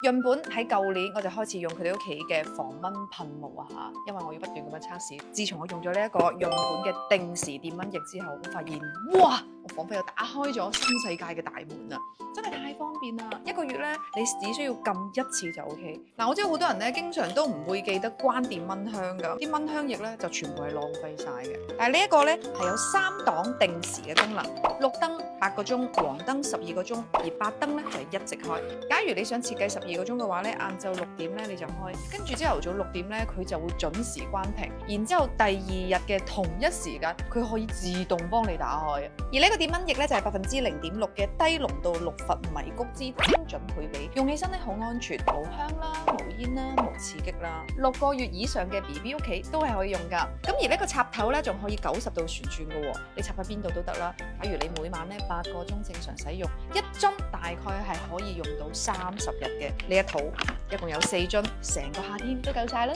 樣本喺舊年我就開始用佢哋屋企嘅防蚊噴霧啊嚇，因為我要不斷咁樣測試。自從我用咗呢一個樣本嘅定時電蚊液之後，我發現哇！我彷彿又打開咗新世界嘅大門啊！真係太方便啦！一個月咧，你只需要撳一次就 OK。嗱，我知道好多人咧，經常都唔會記得關電蚊香㗎，啲蚊香液咧就全部係浪費晒嘅。但係呢一個咧係有3檔定時嘅功能，綠燈8個鐘，黃燈12個鐘，而白燈咧就係一直開。假如你想設計12個鐘嘅話咧，晏晝6點咧你就開，跟住朝頭早6點咧佢就會準時關停，然之後第2日嘅同一時間佢可以自動幫你打開。而呢個電蚊液咧就係0.6%嘅低濃度6氟迷谷之精準配比，用起身咧好安全，無香啦、無煙啦、無刺激啦。6個月以上嘅 BB 屋企都係可以用㗎。咁而呢個插頭咧仲可以90度旋轉嘅喎，你插喺邊度都得啦。假如你每晚咧8個鐘正常使用，一樽大概係可以用到30日嘅。呢一套一共有4樽，成個夏天都夠晒啦。